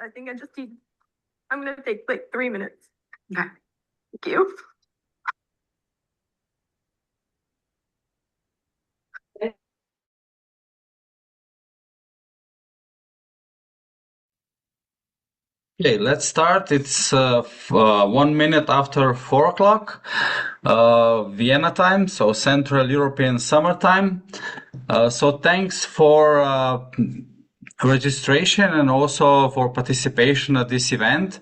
I think I'm going to take like 3 minutes. Okay. Thank you. Okay, let's start. It's 1 minute after 4 o'clock, Vienna time, so Central European Summer Time. So thanks for registration and also for participation at this event.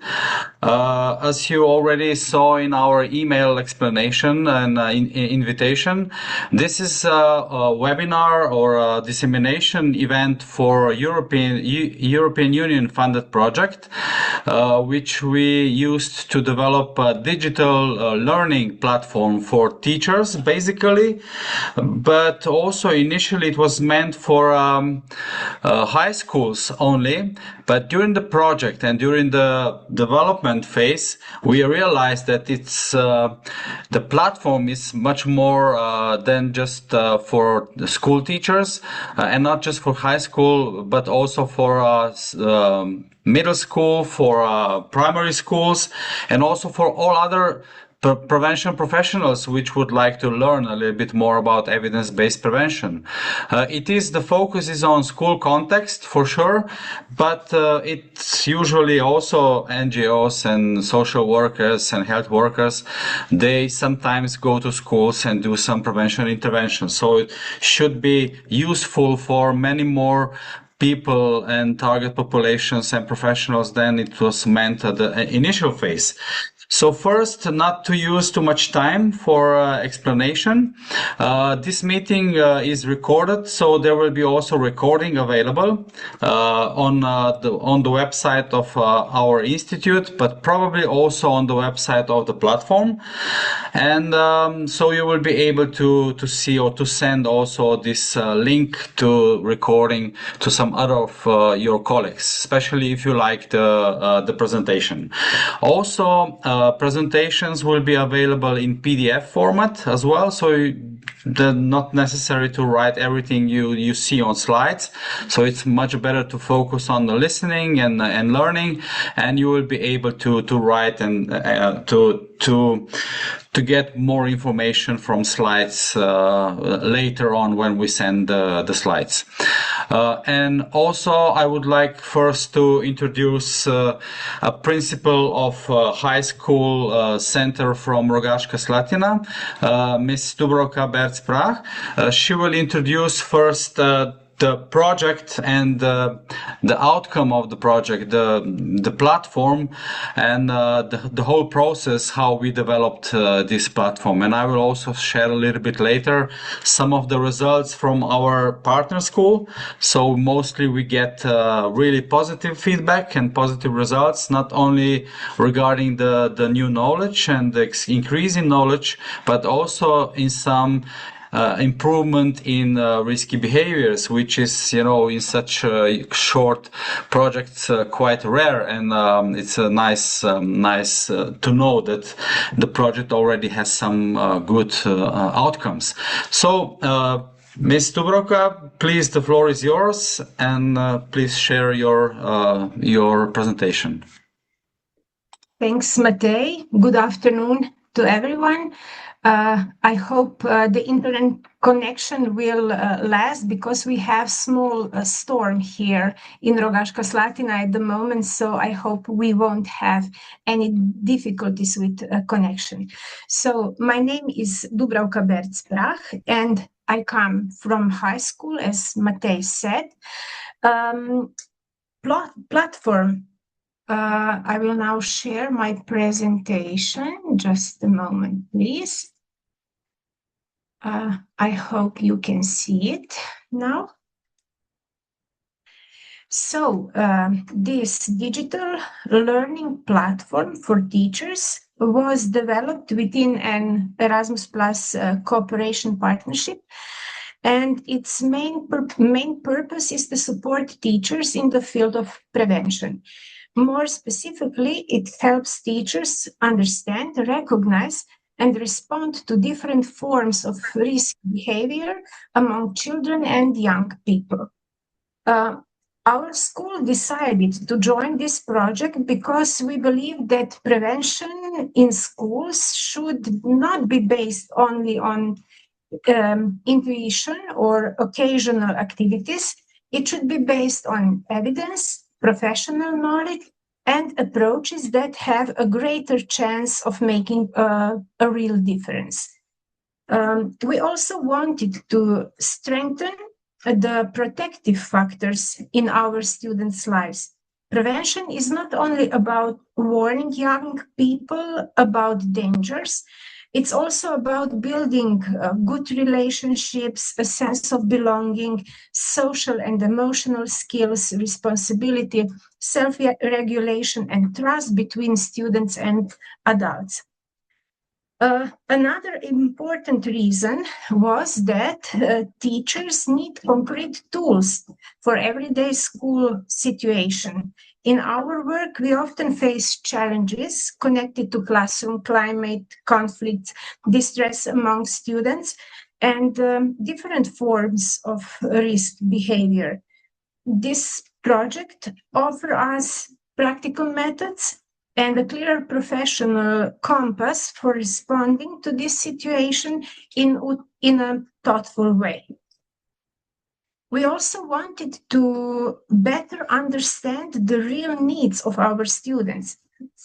As you already saw in our email explanation and invitation, this is a webinar or a dissemination event for European Union funded project, which we used to develop a digital learning platform for teachers, basically, but also initially it was meant for high schools only. But during the project and during the development phase, we realized that it's the platform is much more than just for the school teachers, and not just for high school, but also for middle school, for primary schools, and also for all other prevention professionals which would like to learn a little bit more about evidence-based prevention. The focus is on school context for sure, but it's usually also NGOs and social workers and health workers. They sometimes go to schools and do some prevention interventions. So it should be useful for many more people and target populations and professionals than it was meant at the initial phase. So first, not to use too much time for explanation. This meeting is recorded, so there will be also recording available on the website of our institute, but probably also on the website of the platform. And so you will be able to see or to send also this link to recording to some other of your colleagues, especially if you like the presentation. Also, presentations will be available in PDF format as well, so they're not necessary to write everything you see on slides. So it's much better to focus on the listening and learning, and you will be able to write and to get more information from slides later on when we send the slides. And also, I would like first to introduce a principal of high school center from Rogaška Slatina, Ms. Dubravka Berc-Prah. She will introduce first the project and the outcome of the project, the platform, and the whole process, how we developed this platform. And I will also share a little bit later some of the results from our partner school. So mostly we get really positive feedback and positive results, not only regarding the new knowledge and the increase in knowledge, but also in some improvement in risky behaviors, which is, in such short projects quite rare, and it's nice to know that the project already has some good outcomes. So, Ms. Dubravka, please, the floor is yours, and please share your presentation. Thanks, Matej. Good afternoon to everyone. I hope the internet connection will last, because we have small storm here in Rogaška Slatina at the moment, so I hope we won't have any difficulties with connection. So my name is Dubravka Berc-Prah, and I come from high school, as Matej said. Platform. I will now share my presentation. Just a moment, please. I hope you can see it now. So this digital learning platform for teachers was developed within an Erasmus Plus cooperation partnership, and its main purpose is to support teachers in the field of prevention. More specifically, it helps teachers understand, recognize, and respond to different forms of risk behavior among children and young people. Our school decided to join this project because we believe that prevention in schools should not be based only on intuition or occasional activities. It should be based on evidence, professional knowledge, and approaches that have a greater chance of making a real difference. We also wanted to strengthen the protective factors in our students' lives. Prevention is not only about warning young people about dangers, it's also about building good relationships, a sense of belonging, social and emotional skills, responsibility, self-regulation, and trust between students and adults. Another important reason was that teachers need concrete tools for everyday school situation. In our work, we often face challenges connected to classroom climate, conflict, distress among students, and different forms of risk behavior. This project offers us practical methods and a clear professional compass for responding to this situation in a thoughtful way. We also wanted to better understand the real needs of our students.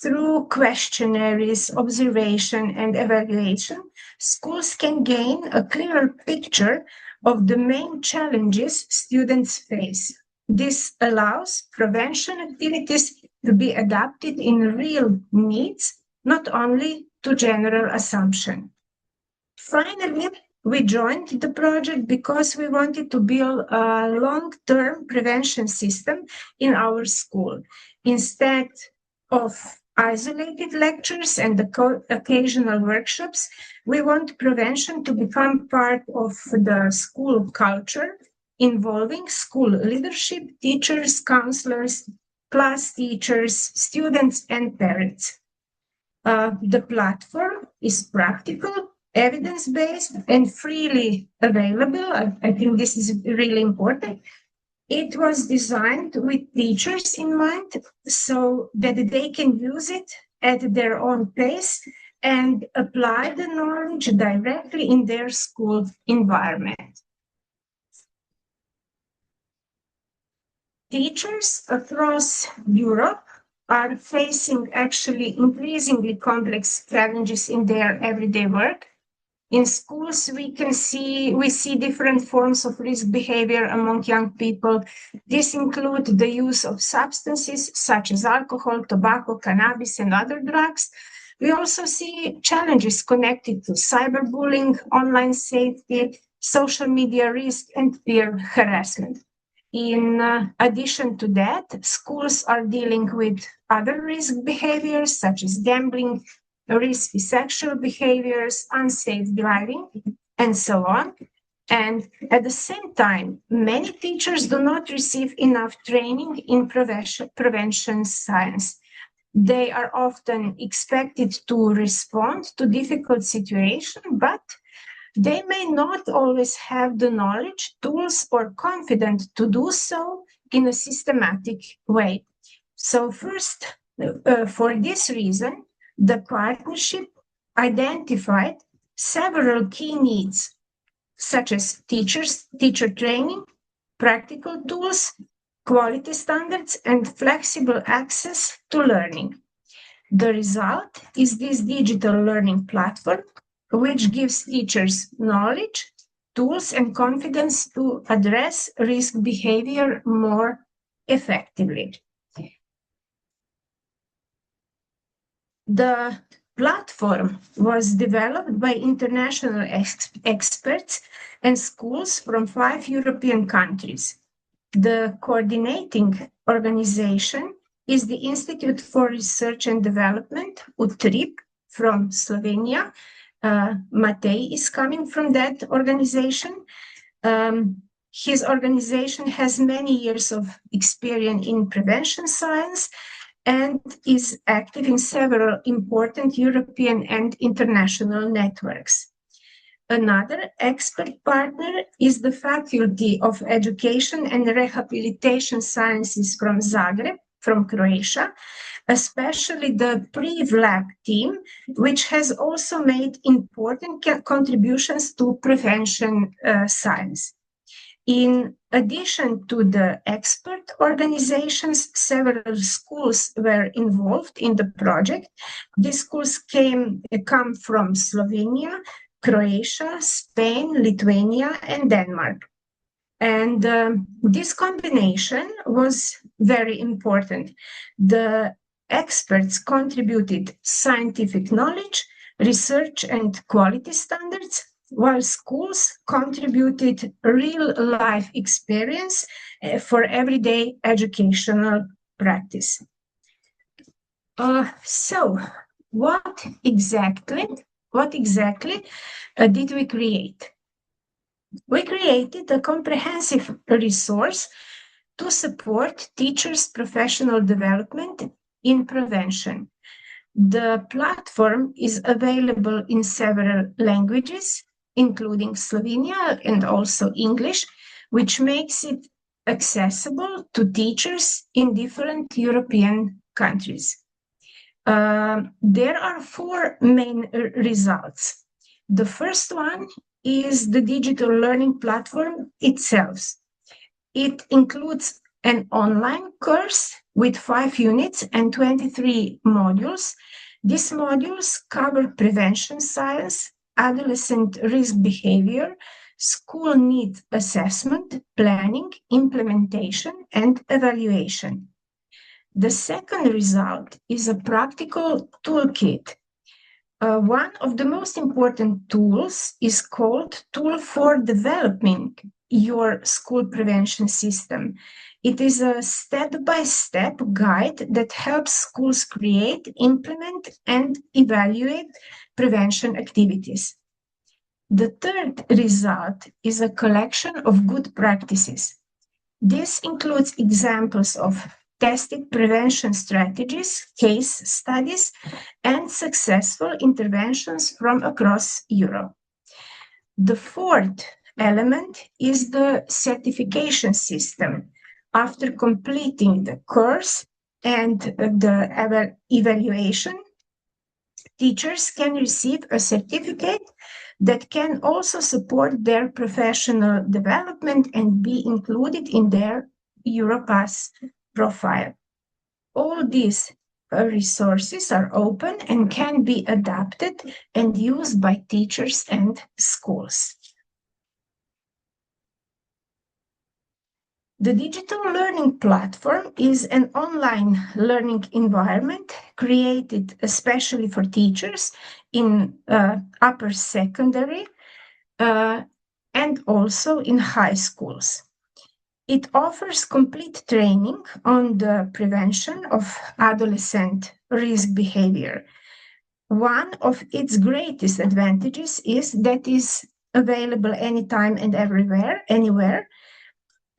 Through questionnaires, observation, and evaluation, schools can gain a clearer picture of the main challenges students face. This allows prevention activities to be adapted in real needs, not only to general assumption. Finally, we joined the project because we wanted to build a long-term prevention system in our school. Instead of isolated lectures and occasional workshops, we want prevention to become part of the school culture, involving school leadership, teachers, counselors, class teachers, students, and parents. The platform is practical, evidence-based, and freely available. I think this is really important. It was designed with teachers in mind so that they can use it at their own pace and apply the knowledge directly in their school environment. Teachers across Europe are facing actually increasingly complex challenges in their everyday work. In schools, we see different forms of risk behavior among young people. This includes the use of substances such as alcohol, tobacco, cannabis, and other drugs. We also see challenges connected to cyberbullying, online safety, social media risk, and peer harassment. In addition to that, schools are dealing with other risk behaviors such as gambling, risky sexual behaviors, unsafe driving, and so on. And at the same time, many teachers do not receive enough training in prevention science. They are often expected to respond to difficult situations, but they may not always have the knowledge, tools, or confidence to do so in a systematic way. So first, for this reason, the partnership identified several key needs, such as teacher training, practical tools, quality standards, and flexible access to learning. The result is this digital learning platform, which gives teachers knowledge, tools and confidence to address risk behavior more effectively. The platform was developed by international experts and schools from 5 European countries. The coordinating organization is the Institute for Research and Development, UTRIP, from Slovenia. Matej is coming from that organization. His organization has many years of experience in prevention science and is active in several important European and international networks. Another expert partner is the Faculty of Education and Rehabilitation Sciences from Zagreb, from Croatia, especially the PRIV-Lab team, which has also made important contributions to prevention science. In addition to the expert organizations, several schools were involved in the project. These schools come from Slovenia, Croatia, Spain, Lithuania, and Denmark. And this combination was very important. The experts contributed scientific knowledge, research, and quality standards, while schools contributed real-life experience for everyday educational practice. So, what exactly did we create? We created a comprehensive resource to support teachers' professional development in prevention. The platform is available in several languages, including Slovenia and also English, which makes it accessible to teachers in different European countries. There are 4 main results. The first one is the digital learning platform itself. It includes an online course with 5 units and 23 modules. These modules cover prevention science, adolescent risk behavior, school need assessment, planning, implementation, and evaluation. The second result is a practical toolkit. One of the most important tools is called Tool for Developing Your School Prevention System. It is a step-by-step guide that helps schools create, implement, and evaluate prevention activities. The third result is a collection of good practices. This includes examples of tested prevention strategies, case studies, and successful interventions from across Europe. The fourth element is the certification system. After completing the course and the evaluation, teachers can receive a certificate that can also support their professional development and be included in their Europass profile. All these resources are open and can be adapted and used by teachers and schools. The digital learning platform is an online learning environment created especially for teachers in upper secondary and also in high schools. It offers complete training on the prevention of adolescent risk behavior. One of its greatest advantages is that it is available anytime and everywhere, anywhere.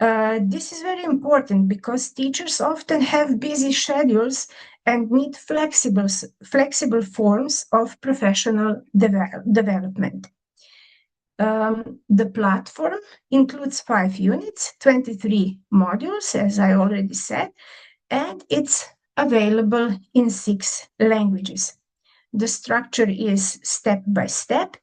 This is very important because teachers often have busy schedules and need flexible forms of professional development. The platform includes 5 units, 23 modules, as I already said, and it's available in 6 languages. The structure is step by step.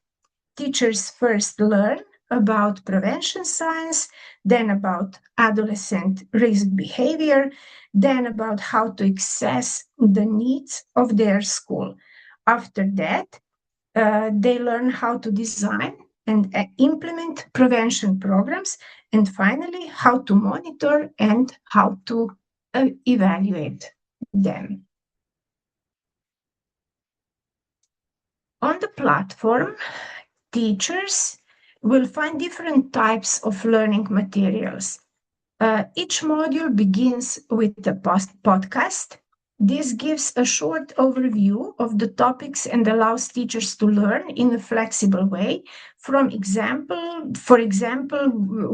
Teachers first learn about prevention science, then about adolescent risk behavior, then about how to assess the needs of their school. After that, they learn how to design and implement prevention programs, and finally, how to monitor and how to evaluate them. On the platform, teachers will find different types of learning materials. Each module begins with a podcast. This gives a short overview of the topics and allows teachers to learn in a flexible way, for example,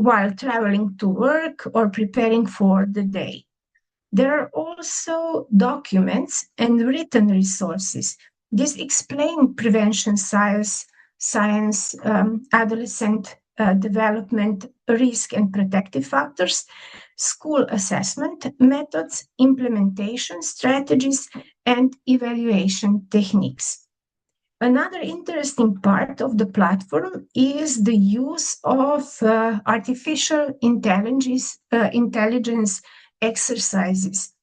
while traveling to work or preparing for the day. There are also documents and written resources. These explain prevention science, adolescent development, risk and protective factors, school assessment methods, implementation strategies, and evaluation techniques. Another interesting part of the platform is the use of artificial intelligence exercises.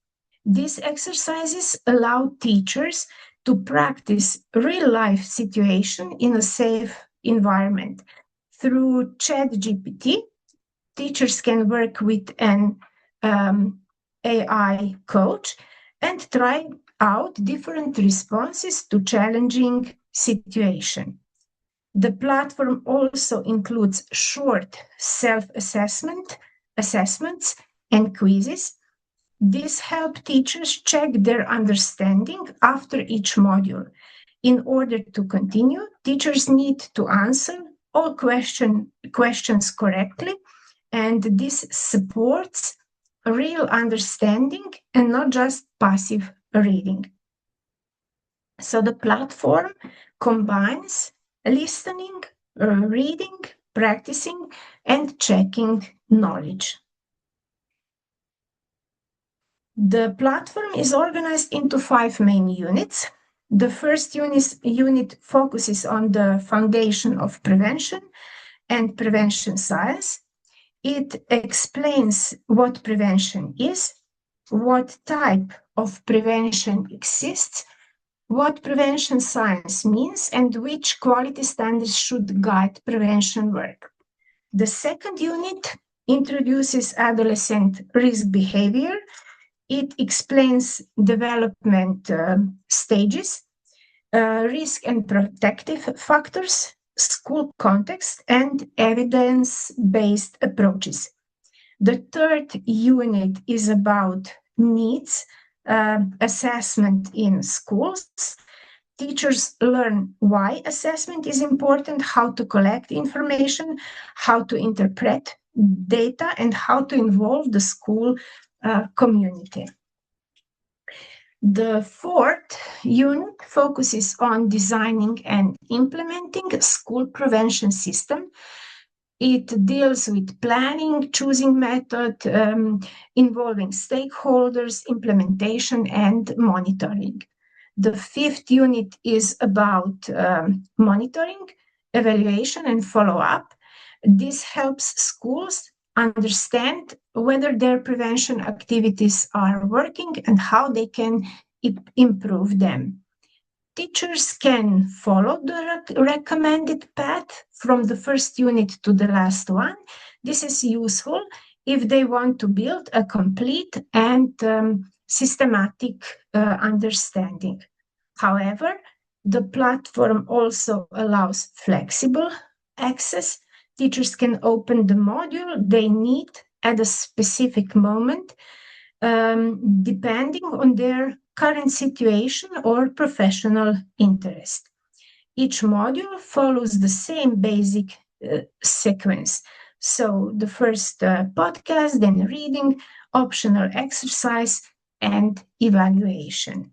These exercises allow teachers to practice real-life situation in a safe environment. Through ChatGPT, teachers can work with an AI coach and try out different responses to challenging situation. The platform also includes short assessments and quizzes. This helps teachers check their understanding after each module. In order to continue, teachers need to answer all questions correctly, and this supports real understanding and not just passive reading. So the platform combines listening, reading, practicing, and checking knowledge. The platform is organized into 5 main units. The first unit focuses on the foundation of prevention and prevention science. It explains what prevention is, what type of prevention exists, what prevention science means, and which quality standards should guide prevention work. The second unit introduces adolescent risk behavior. It explains development stages, risk and protective factors, school context, and evidence-based approaches. The third unit is about needs assessment in schools. Teachers learn why assessment is important, how to collect information, how to interpret data, and how to involve the school community. The fourth unit focuses on designing and implementing a school prevention system. It deals with planning, choosing method, involving stakeholders, implementation, and monitoring. The fifth unit is about monitoring, evaluation, and follow-up. This helps schools understand whether their prevention activities are working and how they can improve them. Teachers can follow the recommended path from the first unit to the last one. This is useful if they want to build a complete and systematic understanding. However, the platform also allows flexible access. Teachers can open the module they need at a specific moment, depending on their current situation or professional interest. Each module follows the same basic sequence. So the first podcast, then reading, optional exercise, and evaluation.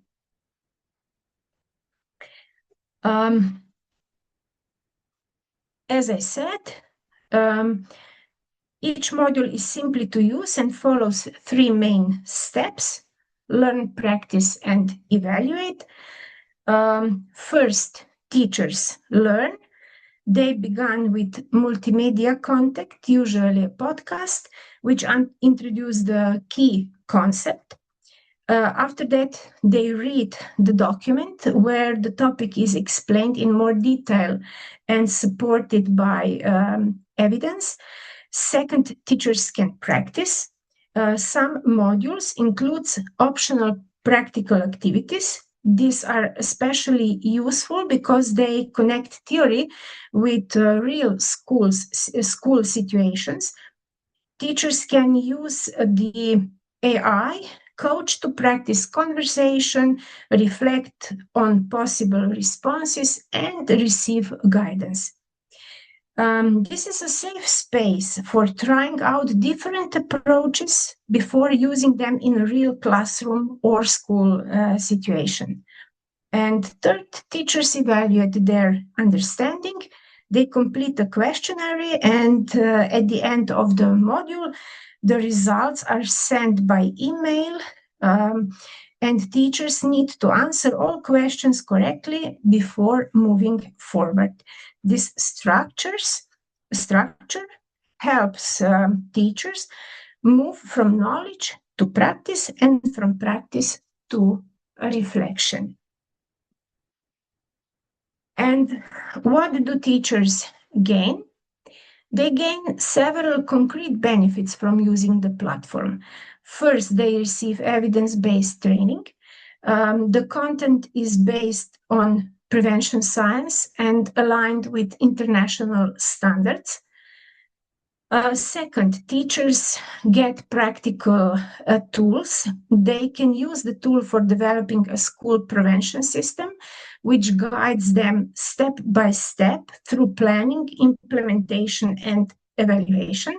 As I said, each module is simply to use and follows 3 main steps: learn, practice, and evaluate. First, teachers learn. They began with multimedia content, usually a podcast, which introduce the key concept. After that, they read the document where the topic is explained in more detail and supported by evidence. Second, teachers can practice. Some modules includes optional practical activities. These are especially useful because they connect theory with real school situations. Teachers can use the AI coach to practice conversation, reflect on possible responses, and receive guidance. This is a safe space for trying out different approaches before using them in a real classroom or school situation. And third, teachers evaluate their understanding. They complete a questionnaire, and at the end of the module, the results are sent by email, and teachers need to answer all questions correctly before moving forward. This structure helps teachers move from knowledge to practice and from practice to reflection. And what do teachers gain? They gain several concrete benefits from using the platform. First, they receive evidence-based training. The content is based on prevention science and aligned with international standards. Second, teachers get practical tools. They can use the tool for developing a school prevention system, which guides them step by step through planning, implementation, and evaluation.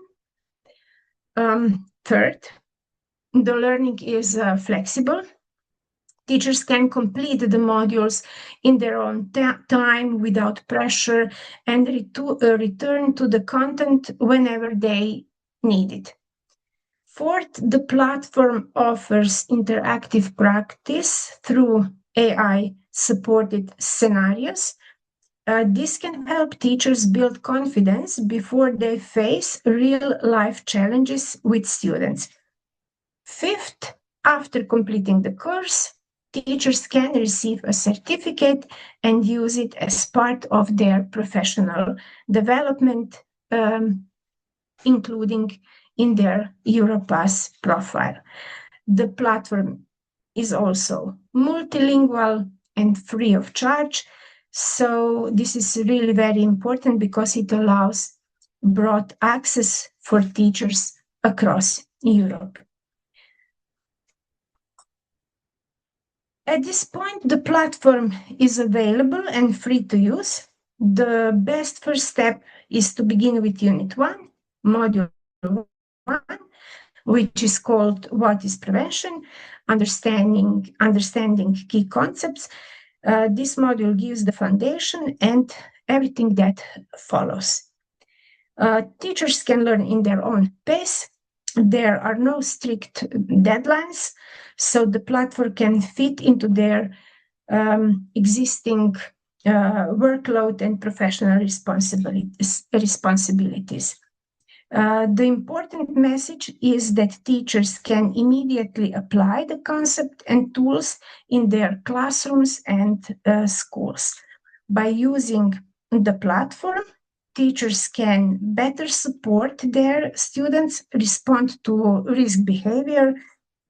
Third, the learning is flexible. Teachers can complete the modules in their own time without pressure and return to the content whenever they need it. Fourth, the platform offers interactive practice through AI-supported scenarios. This can help teachers build confidence before they face real-life challenges with students. Fifth, after completing the course, teachers can receive a certificate and use it as part of their professional development, including in their Europass profile. The platform is also multilingual and free of charge. So this is really very important because it allows broad access for teachers across Europe. At this point, the platform is available and free to use. The best first step is to begin with Unit 1, Module 1, which is called What is Prevention? Understanding Key Concepts. This module gives the foundation and everything that follows. Teachers can learn in their own pace. There are no strict deadlines, so the platform can fit into their existing workload and professional responsibilities. The important message is that teachers can immediately apply the concept and tools in their classrooms and schools. By using the platform, teachers can better support their students, respond to risk behavior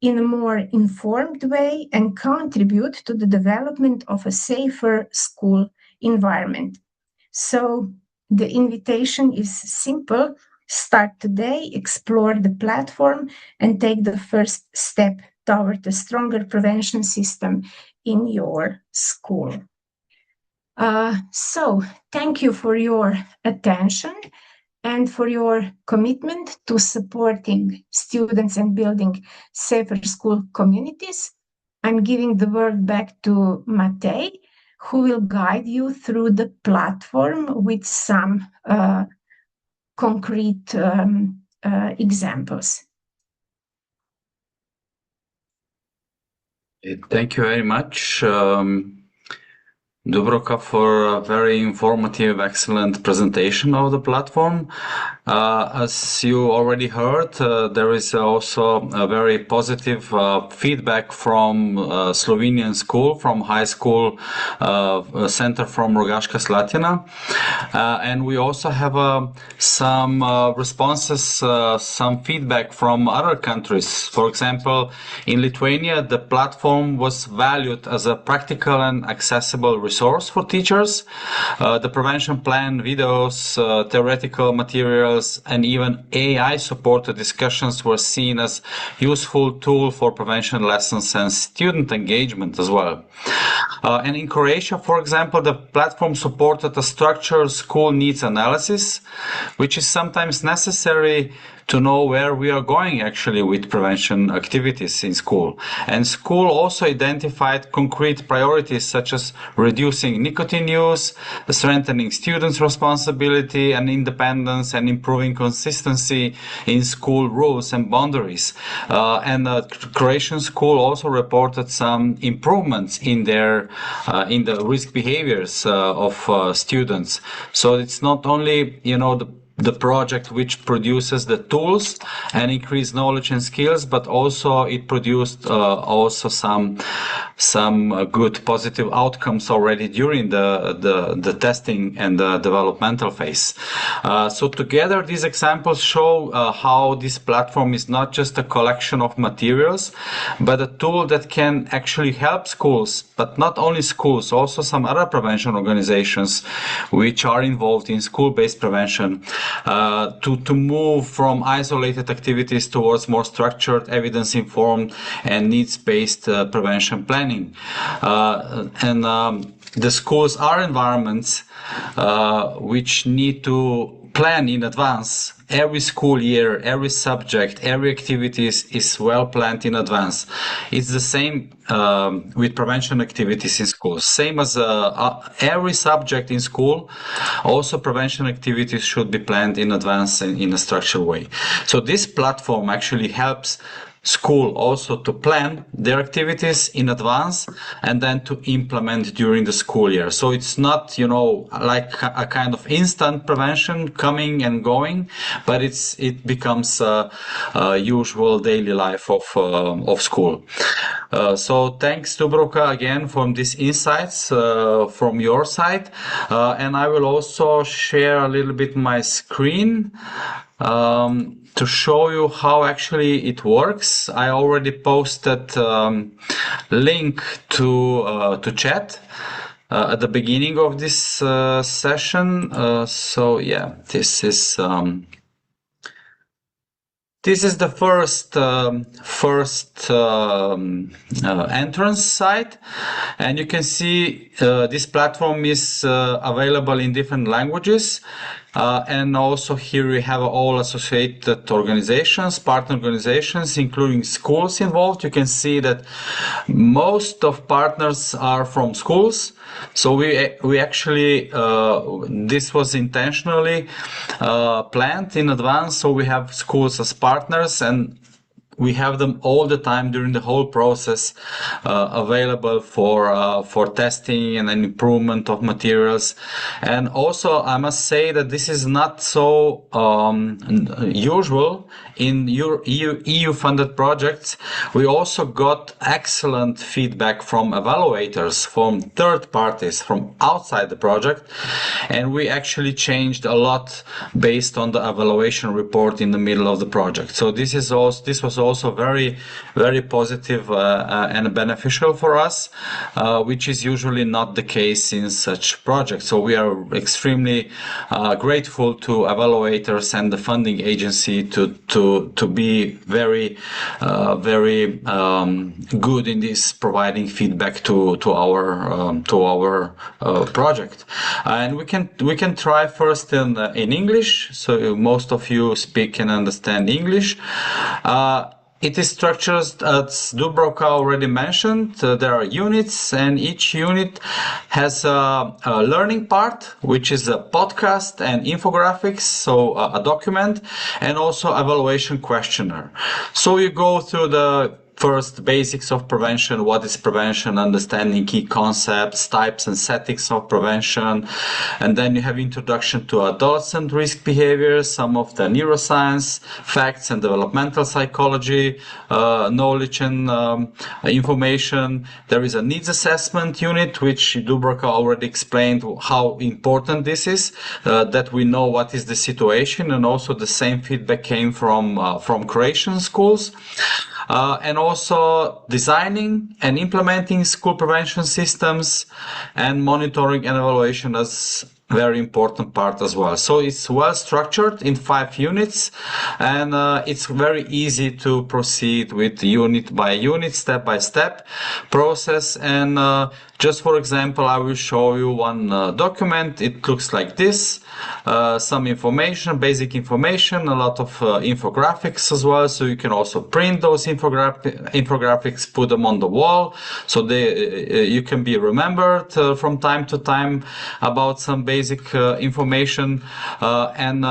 in a more informed way, and contribute to the development of a safer school environment. So the invitation is simple. Start today, explore the platform, and take the first step toward a stronger prevention system in your school. So thank you for your attention and for your commitment to supporting students and building safer school communities. I'm giving the word back to Matej, who will guide you through the platform with some concrete examples. Thank you very much, Dubravka, for a very informative, excellent presentation of the platform. As you already heard, there is also a very positive feedback from Slovenian school, from high school center from Rogaška Slatina. And we also have some responses, some feedback from other countries. For example, in Lithuania, the platform was valued as a practical and accessible resource for teachers. The prevention plan, videos, theoretical materials, and even AI-supported discussions were seen as useful tool for prevention lessons and student engagement as well. And in Croatia, for example, the platform supported a structured school needs analysis, which is sometimes necessary to know where we are going actually with prevention activities in school. And school also identified concrete priorities such as reducing nicotine use, strengthening students' responsibility and independence, and improving consistency in school rules and boundaries. And the Croatian school also reported some improvements in their in the risk behaviors of students. So it's not only, the project which produces the tools and increase knowledge and skills, but also it produced also some good positive outcomes already during the testing and the developmental phase. So together these examples show how this platform is not just a collection of materials, but a tool that can actually help schools, but not only schools, also some other prevention organizations which are involved in school-based prevention, to move from isolated activities towards more structured, evidence-informed and needs-based prevention planning. The schools are environments which need to plan in advance. Every school year, every subject, every activity is well planned in advance. It's the same with prevention activities in schools. Same as every subject in school, also prevention activities should be planned in advance and in a structured way. So this platform actually helps school also to plan their activities in advance and then to implement during the school year. So it's not, like a kind of instant prevention coming and going, but it becomes a usual daily life of school. So thanks, Dubravka, again for these insights from your side. And I will also share a little bit my screen to show you how actually it works. I already posted link to chat at the beginning of this session. So yeah, this is the first entrance site, and you can see this platform is available in different languages. And also here we have all associated organizations, partner organizations, including schools involved. You can see that most of partners are from schools. So we actually, this was intentionally planned in advance. So we have schools as partners, and we have them all the time during the whole process available for testing and an improvement of materials. And also I must say that this is not so usual in EU funded projects. We also got excellent feedback from evaluators, from third parties, from outside the project, and we actually changed a lot based on the evaluation report in the middle of the project. So this was also very, very positive and beneficial for us, which is usually not the case in such projects. So we are extremely grateful to evaluators and the funding agency to be very good in this providing feedback to our project. And we can try first in English. So most of you speak and understand English. It is structured, as Dubravka already mentioned. There are units, and each unit has a learning part, which is a podcast and infographics, so a document, and also evaluation questionnaire. So you go through the first basics of prevention. What is prevention? Understanding key concepts, types and settings of prevention. And then you have introduction to adolescent risk behaviors, some of the neuroscience, facts and developmental psychology, knowledge and information. There is a needs assessment unit, which Dubravka already explained how important this is, that we know what is the situation, and also the same feedback came from Croatian schools. And also designing and implementing school prevention systems, and monitoring and evaluation as very important part as well. So it's well structured in 5 units, and it's very easy to proceed with unit by unit, step by step process. And just for example, I will show you one document. It looks like this. Some information, basic information, a lot of infographics as well. So you can also print those infographics, put them on the wall, so you can be remembered from time to time about some basic information. And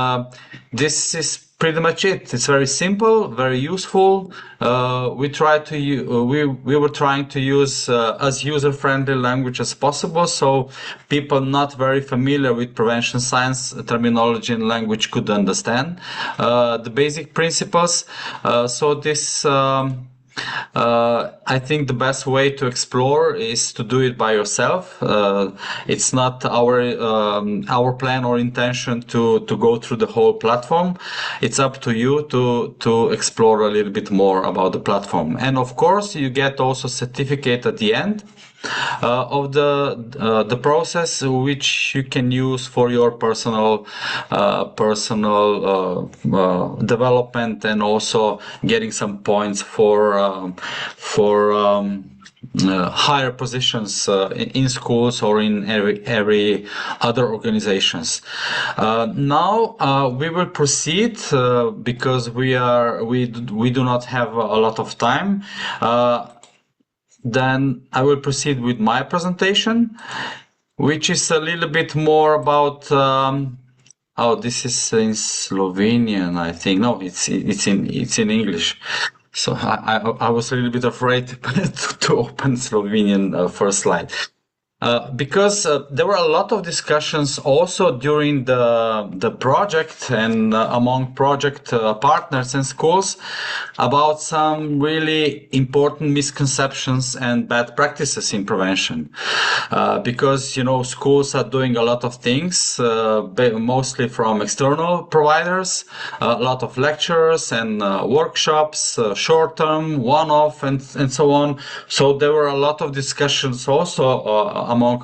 this is pretty much it. It's very simple, very useful. We were trying to use as user-friendly language as possible, so people not very familiar with prevention science terminology and language could understand the basic principles. So this I think the best way to explore is to do it by yourself. It's not our plan or intention to go through the whole platform. It's up to you to explore a little bit more about the platform. And of course, you get also certificate at the end of the process, which you can use for your personal development, and also getting some points for higher positions in schools or in every other organizations. Now we will proceed because we do not have a lot of time. Then I will proceed with my presentation, which is a little bit more about this is in Slovenian, I think. No, it's in English. So I was a little bit afraid to open Slovenian first slide. Because there were a lot of discussions also during the project and among project partners and schools about some really important misconceptions and bad practices in prevention. Because, schools are doing a lot of things, mostly from external providers, a lot of lectures and workshops, short-term, one-off, and so on. So there were a lot of discussions also among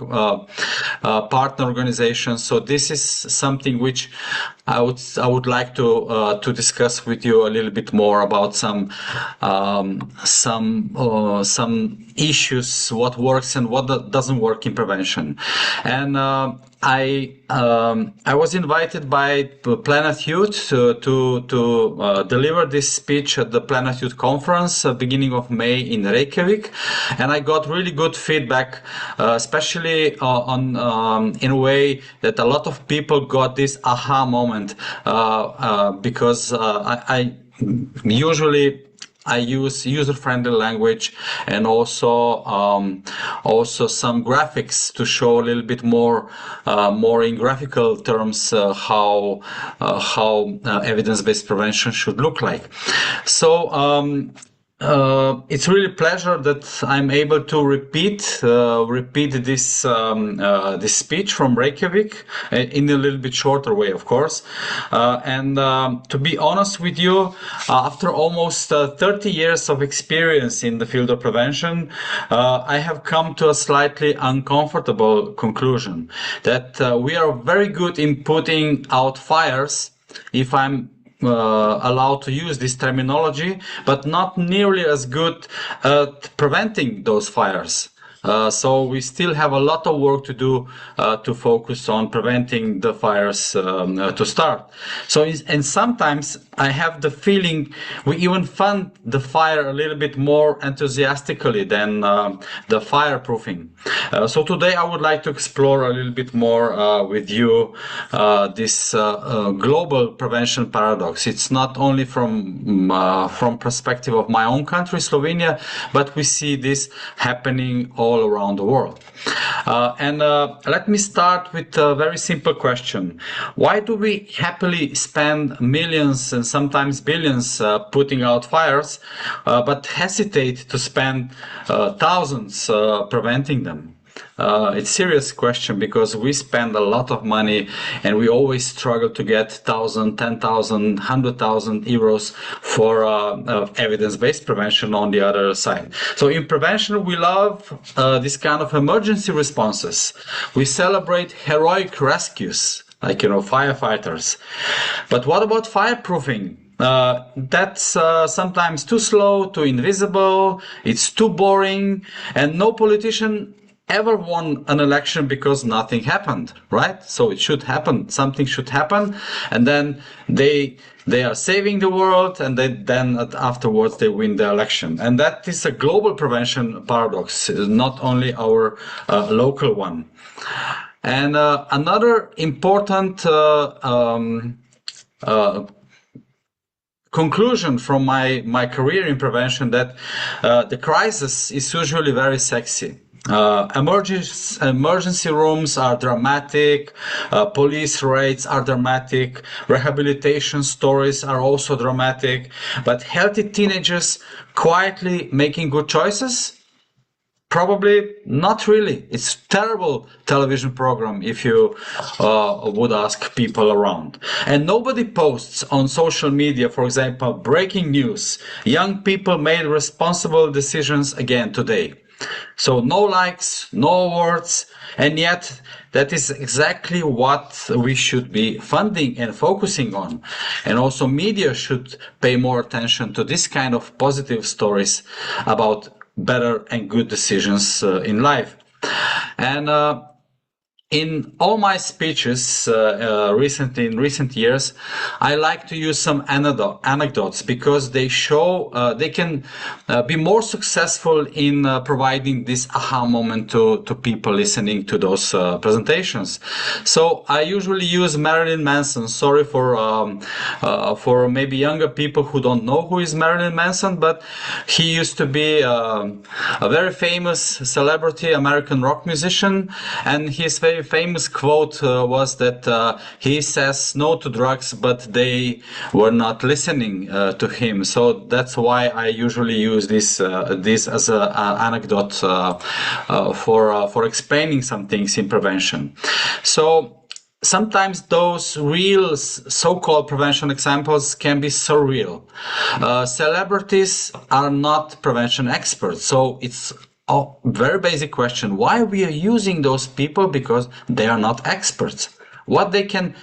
partner organizations. So this is something which I would like to discuss with you a little bit more about some issues, what works and what doesn't work in prevention. And I was invited by Planet Youth to deliver this speech at the Planet Youth conference beginning of May in Reykjavik, and I got really good feedback, especially in a way that a lot of people got this aha moment, because I use user-friendly language and also some graphics to show a little bit more in graphical terms how evidence-based prevention should look like. So it's really a pleasure that I'm able to repeat this speech from Reykjavik in a little bit shorter way, of course. And to be honest with you, after almost 30 years of experience in the field of prevention, I have come to a slightly uncomfortable conclusion that we are very good in putting out fires, if I'm allowed to use this terminology, but not nearly as good at preventing those fires. So we still have a lot of work to do to focus on preventing the fires to start. So, and sometimes I have the feeling we even fund the fire a little bit more enthusiastically than the fireproofing. So today I would like to explore a little bit more with you this global prevention paradox. It's not only from perspective of my own country, Slovenia, but we see this happening all around the world. And let me start with a very simple question. Why do we happily spend millions and sometimes billions putting out fires, but hesitate to spend thousands preventing them? It's a serious question because we spend a lot of money and we always struggle to get 1,000, 10,000, 100,000 euros for evidence-based prevention on the other side. So in prevention, we love this kind of emergency responses. We celebrate heroic rescues, like, firefighters. But what about fireproofing? That's sometimes too slow, too invisible, it's too boring, and no politician ever won an election because nothing happened, right? So it should happen. Something should happen, and then they are saving the world, and then afterwards they win the election. And that is a global prevention paradox, not only our local one. And another important conclusion from my career in prevention that the crisis is usually very sexy. Emergency rooms are dramatic, police raids are dramatic, rehabilitation stories are also dramatic, but healthy teenagers quietly making good choices? Probably not really. It's a terrible television program if you would ask people around. And nobody posts on social media, for example, breaking news. Young people made responsible decisions again today. So no likes, no awards, and yet that is exactly what we should be funding and focusing on. And also media should pay more attention to this kind of positive stories about better and good decisions in life. And in all my speeches in recent years, I like to use some anecdotes because they show they can be more successful in providing this aha moment to people listening to those presentations. So I usually use Marilyn Manson. Sorry for maybe younger people who don't know who is Marilyn Manson, but he used to be a very famous celebrity, American rock musician, and his very famous quote was that he says no to drugs, but they were not listening to him. So that's why I usually use this as an anecdote for explaining some things in prevention. So sometimes those real so-called prevention examples can be surreal. Celebrities are not prevention experts, so it's a very basic question. Why we are using those people? Because they are not experts. What they can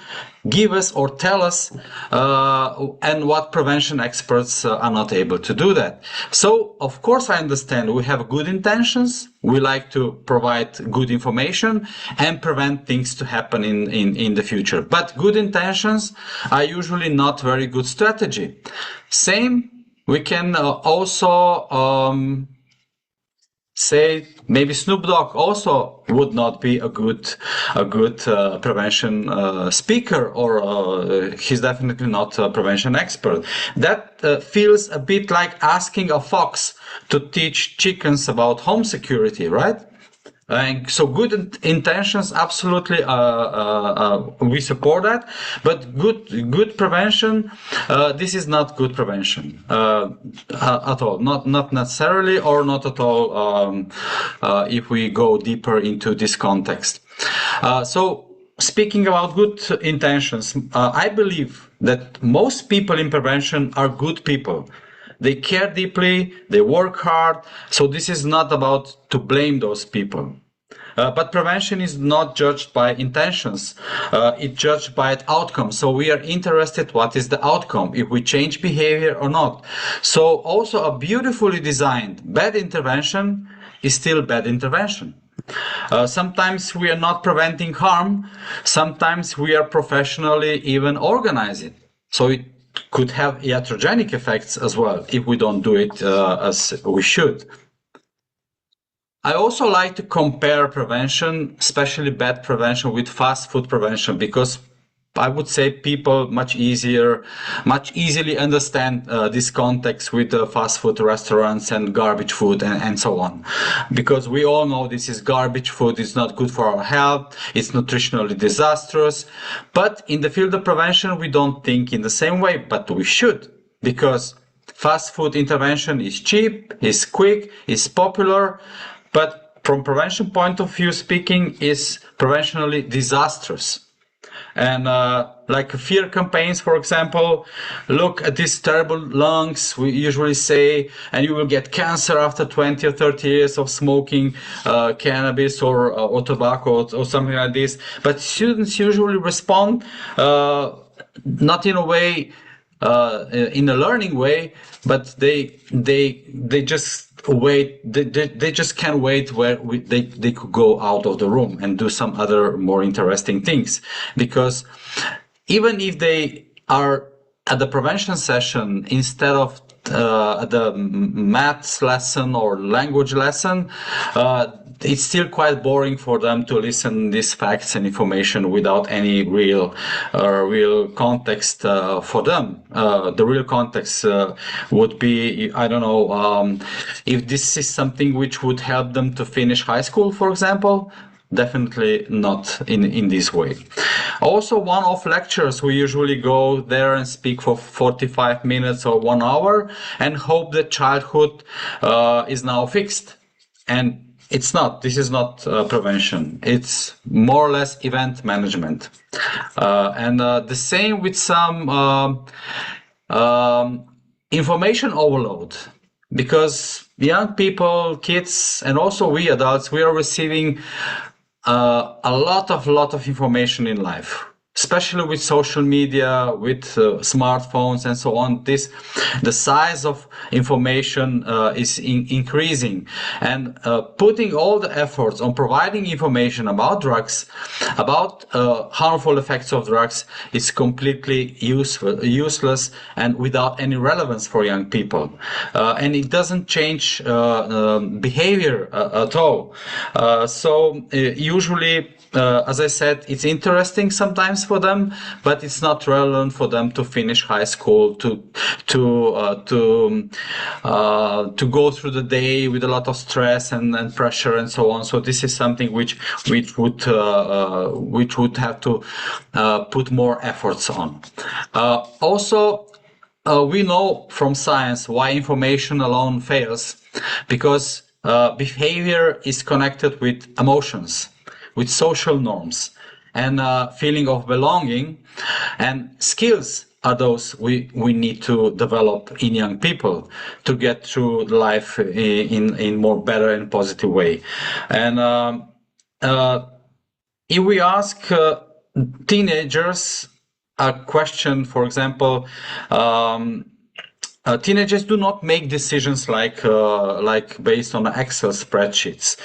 give us or tell us, and what prevention experts are not able to do that. So, of course, I understand we have good intentions. We like to provide good information and prevent things to happen in the future. But good intentions are usually not very good strategy. Same, we can also say maybe Snoop Dogg also would not be a good prevention speaker, or he's definitely not a prevention expert. That feels a bit like asking a fox to teach chickens about home security, right? And so good intentions, absolutely, we support that. But good prevention, this is not good prevention at all. Not necessarily, or not at all. If we go deeper into this context. So speaking about good intentions, I believe that most people in prevention are good people. They care deeply, they work hard, so this is not about to blame those people. But prevention is not judged by intentions, it's judged by outcomes. So we are interested what is the outcome, if we change behavior or not. So also a beautifully designed bad intervention is still bad intervention. Sometimes we are not preventing harm, sometimes we are professionally even organizing. So could have iatrogenic effects as well if we don't do it as we should. I also like to compare prevention, especially bad prevention, with fast food prevention, because I would say people much easily understand this context with fast food restaurants and garbage food and so on. Because we all know this is garbage food, it's not good for our health, it's nutritionally disastrous. But in the field of prevention, we don't think in the same way, but we should. Because fast food intervention is cheap, is quick, is popular, but from prevention point of view speaking, is preventionally disastrous. And like fear campaigns, for example, look at these terrible lungs, we usually say, and you will get cancer after 20 or 30 years of smoking cannabis or tobacco or something like this. But students usually respond not in a way, in a learning way, but they just wait. They just can't wait where they could go out of the room and do some other more interesting things. Because even if they are at the prevention session instead of the maths lesson or language lesson, it's still quite boring for them to listen these facts and information without any real context for them. The real context would be, I don't know, if this is something which would help them to finish high school, for example. Definitely not in this way. Also, one-off lectures, we usually go there and speak for 45 minutes or 1 hour and hope that childhood is now fixed. And it's not. This is not prevention. It's more or less event management. And the same with some information overload. Because young people, kids, and also we adults, we are receiving a lot of information in life, especially with social media, with smartphones and so on. The size of information is increasing, and putting all the efforts on providing information about drugs, about harmful effects of drugs, is completely useless and without any relevance for young people. And it doesn't change behavior at all. So usually, as I said, it's interesting sometimes for them, but it's not relevant for them to finish high school, to go through the day with a lot of stress and pressure and so on. So this is something which would have to put more efforts on. Also, we know from science why information alone fails, because behavior is connected with emotions, with social norms, and feeling of belonging, and skills are those we need to develop in young people to get through life in more better and positive way. And if we ask teenagers a question, for example, teenagers do not make decisions like based on Excel spreadsheets.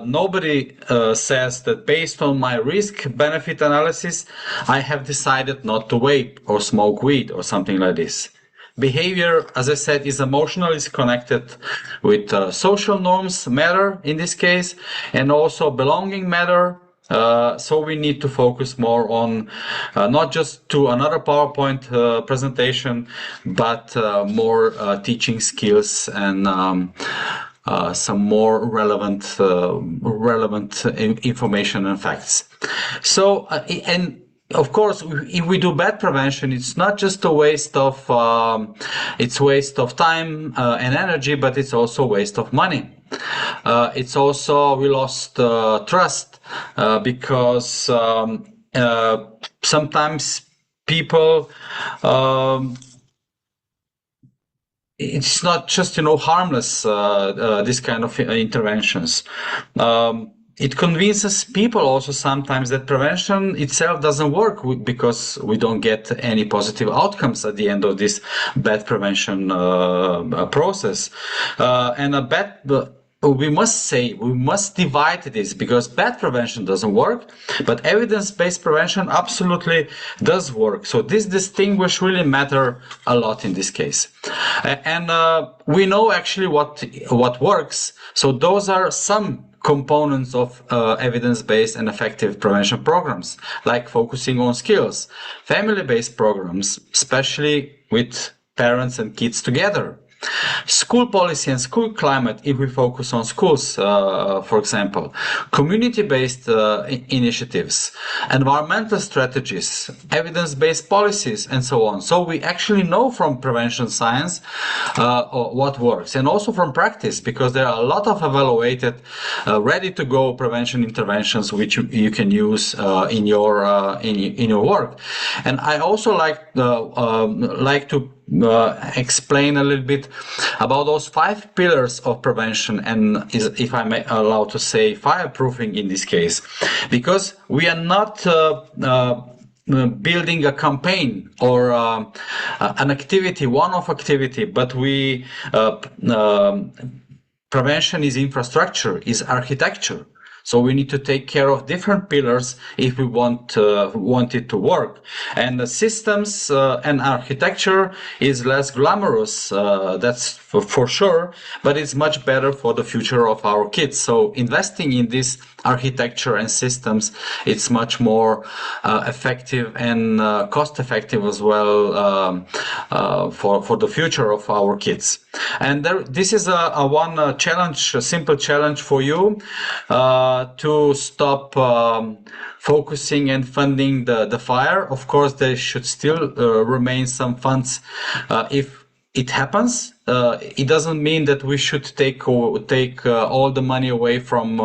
Nobody says that based on my risk-benefit analysis, I have decided not to vape or smoke weed or something like this. Behavior, as I said, is emotional, is connected with social norms matter in this case, and also belonging matter. So we need to focus more on not just to another PowerPoint presentation, but more teaching skills and some more relevant information and facts. So and of course, if we do bad prevention, it's not just a waste of time and energy, but it's also a waste of money. It's also, we lost trust because sometimes people, it's not just, harmless, this kind of interventions. It convinces people also sometimes that prevention itself doesn't work because we don't get any positive outcomes at the end of this bad prevention process. And we must divide this, because bad prevention doesn't work, but evidence-based prevention absolutely does work. So this distinguish really matter a lot in this case. And we know actually what works. So those are some components of evidence-based and effective prevention programs, like focusing on skills, family-based programs, especially with parents and kids together. School policy and school climate, if we focus on schools, for example, community-based initiatives, environmental strategies, evidence-based policies, and so on. So we actually know from prevention science what works, and also from practice, because there are a lot of evaluated, ready-to-go prevention interventions which you can use in your work. And I also like to explain a little bit about those 5 pillars of prevention, and if I may allow to say fireproofing in this case, because we are not building a campaign or an activity, one-off activity, but prevention is infrastructure, is architecture. So we need to take care of different pillars if we want it to work. And the systems and architecture is less glamorous, that's for sure, but it's much better for the future of our kids. So investing in this architecture and systems, it's much more effective and cost effective as well for the future of our kids. And this is a simple challenge for you to stop focusing and funding the fire. Of course, there should still remain some funds if it happens. It doesn't mean that we should take all the money away from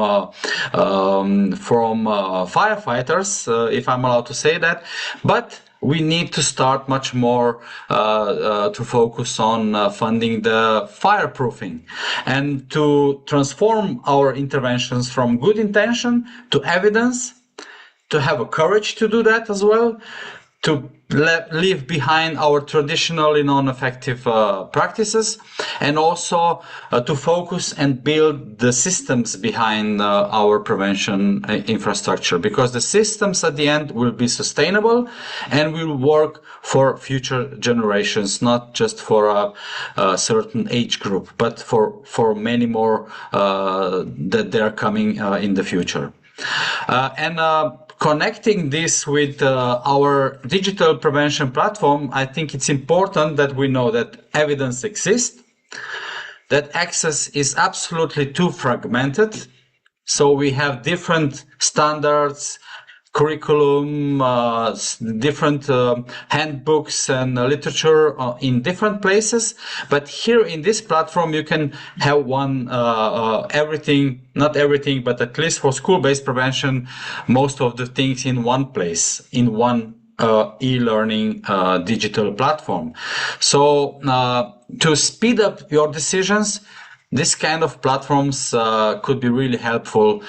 firefighters, if I'm allowed to say that, but we need to start much more to focus on funding the fireproofing and to transform our interventions from good intention to evidence, to have a courage to do that as well, to leave behind our traditionally non-effective practices, and also to focus and build the systems behind our prevention infrastructure, because the systems at the end will be sustainable and will work for future generations, not just for a certain age group, but for many more that they are coming in the future. Connecting this with our digital prevention platform, I think it's important that we know that evidence exists, that access is absolutely too fragmented. So we have different standards, curriculum, different handbooks and literature in different places. But here in this platform, you can have everything, not everything, but at least for school-based prevention, most of the things in one place, in one e-learning digital platform. So to speed up your decisions, this kind of platforms could be really helpful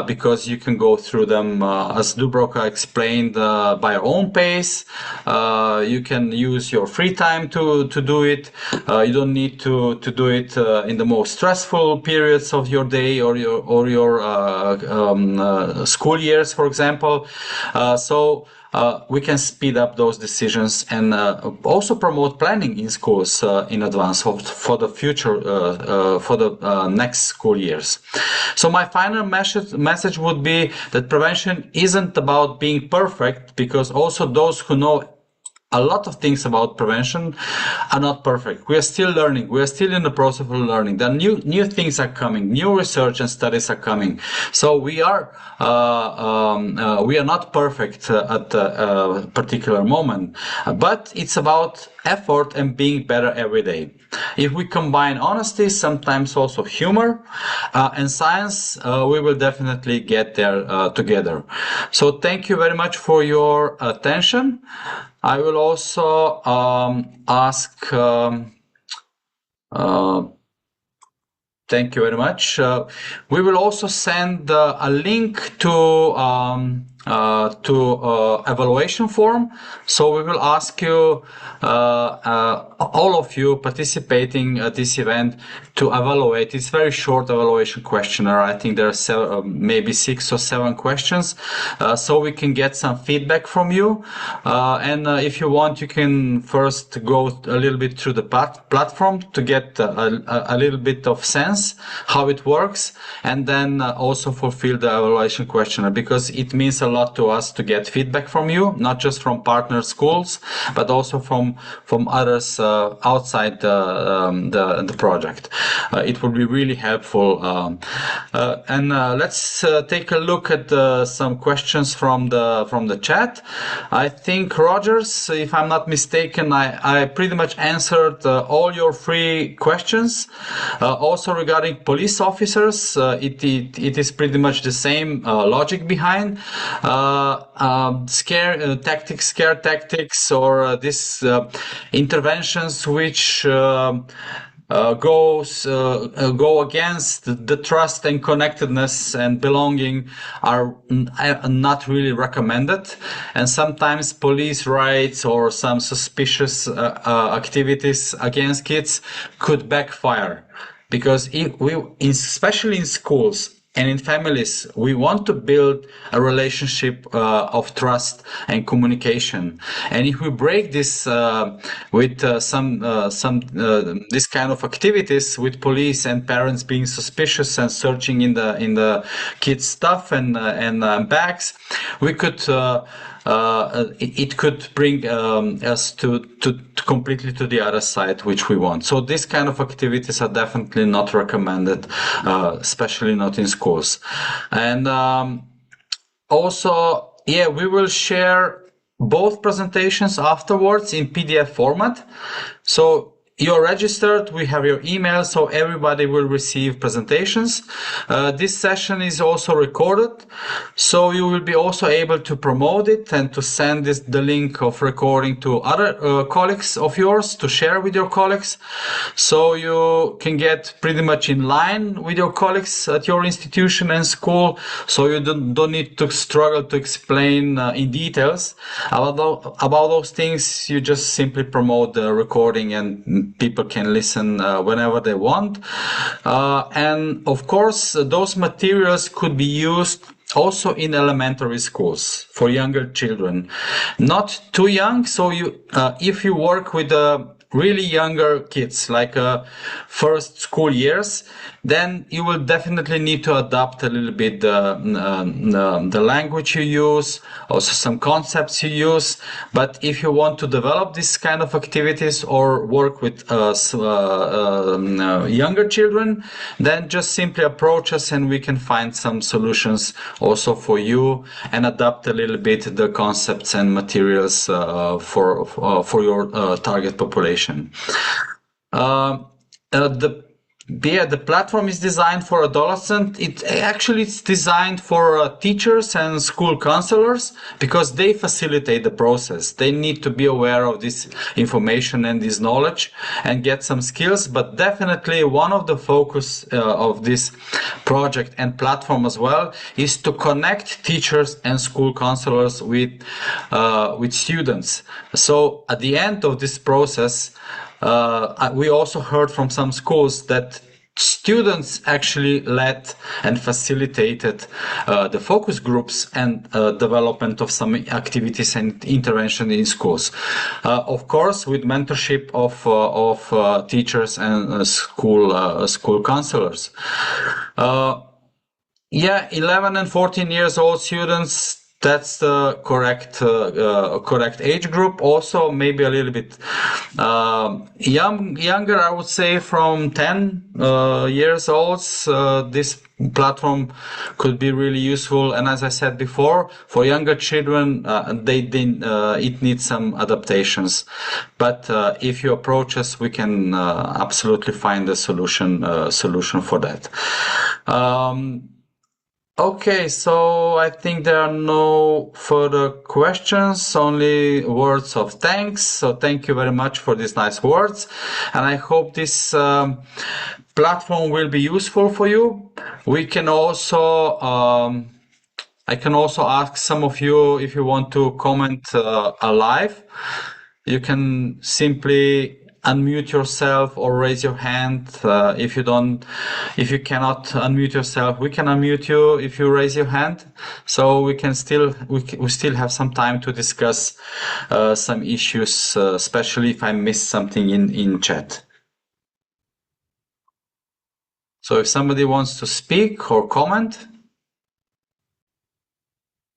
because you can go through them, as Dubravka explained, by your own pace. You can use your free time to do it. You don't need to do it in the most stressful periods of your day or your school years, for example. We can speed up those decisions and also promote planning in schools in advance for the future, for the next school years. So my final message would be that prevention isn't about being perfect, because also those who know a lot of things about prevention are not perfect. We are still learning. We are still in the process of learning. The new things are coming. New research and studies are coming. So we are not perfect at a particular moment, but it's about effort and being better every day. If we combine honesty, sometimes also humor, and science, we will definitely get there together. So thank you very much for your attention. I will also ask, thank you very much. We will also send a link to evaluation form. So we will ask you, all of you participating at this event, to evaluate. It's very short evaluation questionnaire. I think there are maybe 6 or 7 questions, so we can get some feedback from you. And if you want, you can first go a little bit through the platform to get a little bit of sense how it works, and then also fulfill the evaluation questionnaire, because it means a lot to us to get feedback from you, not just from partner schools, but also from others outside the project. It will be really helpful. And let's take a look at some questions from the chat. I think, Rogers, if I'm not mistaken, I pretty much answered all your 3 questions. Also regarding police officers, it is pretty much the same logic behind. Scare tactics, or this interventions which go against the trust and connectedness and belonging are not really recommended. And sometimes police raids or some suspicious activities against kids could backfire, because especially in schools and in families, we want to build a relationship of trust and communication. And if we break this with some this kind of activities, with police and parents being suspicious and searching in the kids' stuff and bags, we could. It could bring us to completely to the other side, which we want. So these kind of activities are definitely not recommended, especially not in schools. And also, yeah, we will share both presentations afterwards in PDF format. So you're registered, we have your email, so everybody will receive presentations. This session is also recorded, so you will be also able to promote it and to send the link of recording to other colleagues of yours to share with your colleagues. So you can get pretty much in line with your colleagues at your institution and school, so you don't need to struggle to explain in details about those things. You just simply promote the recording and people can listen whenever they want. And of course, those materials could be used also in elementary schools for younger children. Not too young, so if you work with really younger kids, like first school years, then you will definitely need to adapt a little bit the language you use, also some concepts you use. But if you want to develop this kind of activities or work with younger children, then just simply approach us and we can find some solutions also for you and adapt a little bit the concepts and materials for your target population. The platform is designed for adolescents. It's designed for teachers and school counselors, because they facilitate the process. They need to be aware of this information and this knowledge and get some skills. But definitely one of the focus of this project and platform as well is to connect teachers and school counselors with students. So at the end of this process, we also heard from some schools that students actually led and facilitated the focus groups and development of some activities and intervention in schools. Of course, with mentorship of teachers and school counselors. 11 and 14 years old students, that's the correct age group. Also, maybe a little bit younger, I would say from 10 years old. This platform could be really useful. And as I said before, for younger children, it needs some adaptations. But if you approach us, we can absolutely find a solution for that. Okay, so I think there are no further questions, only words of thanks. So thank you very much for these nice words. And I hope this platform will be useful for you. We can also I can also ask some of you if you want to comment live. You can simply unmute yourself or raise your hand. If you cannot unmute yourself, we can unmute you if you raise your hand. So we still have some time to discuss some issues, especially if I missed something in chat. So if somebody wants to speak or comment,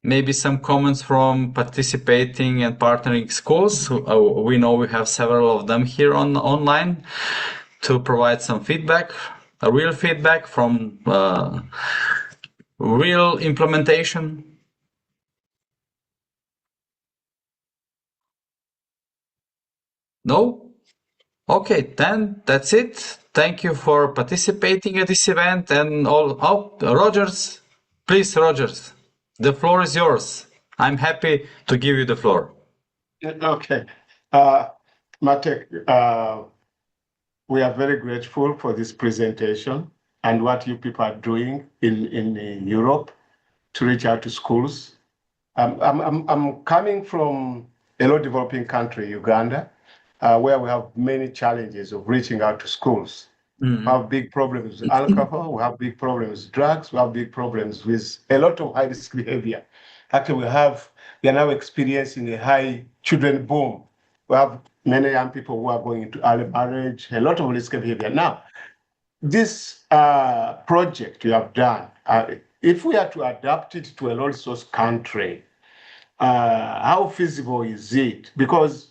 maybe some comments from participating and partnering schools. We know we have several of them here online to provide some feedback, a real feedback from real implementation. No? Okay, then that's it. Thank you for participating at this event and all. Oh, Rogers, please, Rogers, the floor is yours. I'm happy to give you the floor. Okay. Matek, we are very grateful for this presentation and what you people are doing in Europe to reach out to schools. I'm coming from a low developing country, Uganda, where we have many challenges of reaching out to schools. Mm-hmm. We have big problems with alcohol, we have big problems with drugs, we have big problems with a lot of high risk behavior. Actually, we are now experiencing a high children boom. We have many young people who are going into early marriage, a lot of risk behavior. Now, this project you have done, if we are to adapt it to a low resource country, how feasible is it? Because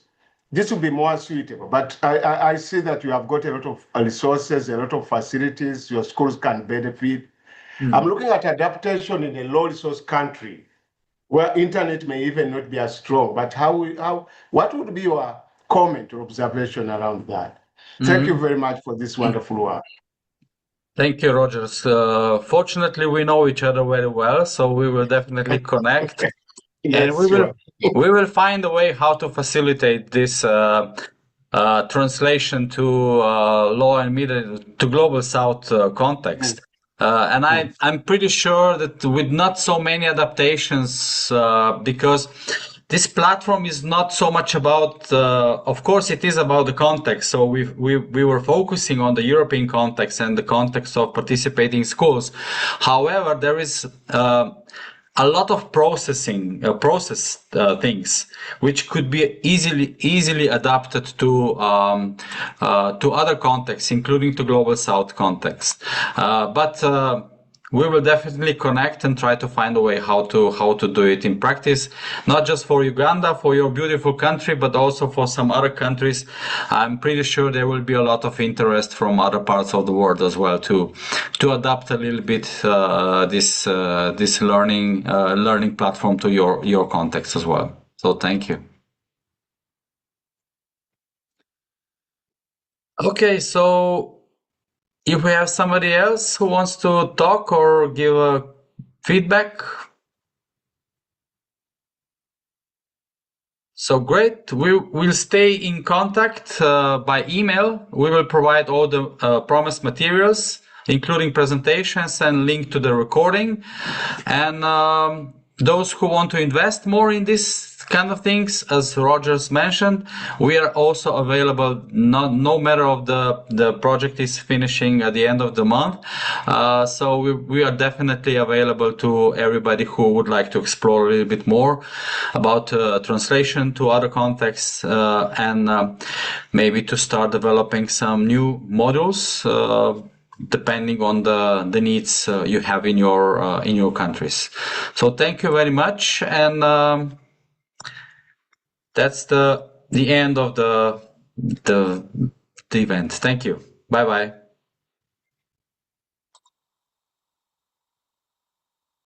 this will be more suitable. But I see that you have got a lot of resources, a lot of facilities, your schools can benefit. I'm looking at adaptation in a low resource country where internet may even not be as strong. But what would be your comment or observation around that? Thank you very much for this wonderful work. Thank you, Rogers. Fortunately, we know each other very well, so we will definitely connect. Yes, and we will find a way how to facilitate this translation to low and middle to global south context. And I'm pretty sure that with not so many adaptations, because this platform is not so much about, of course, it is about the context. So we were focusing on the European context and the context of participating schools. However, there is a lot of process things which could be easily adapted to other contexts, including to global south context. But we will definitely connect and try to find a way how to do it in practice, not just for Uganda, for your beautiful country, but also for some other countries. I'm pretty sure there will be a lot of interest from other parts of the world as well to adapt a little bit this learning platform to your context as well. So thank you. Okay, so if we have somebody else who wants to talk or give a feedback, so great. We will stay in contact by email. We will provide all the promised materials, including presentations and link to the recording. And those who want to invest more in this kind of things, as Rogers mentioned, we are also available no matter of the project is finishing at the end of the month. So we are definitely available to everybody who would like to explore a little bit more about translation to other contexts and maybe to start developing some new modules depending on the needs you have in your countries. So thank you very much, and that's the end of the event. Thank you. Bye bye.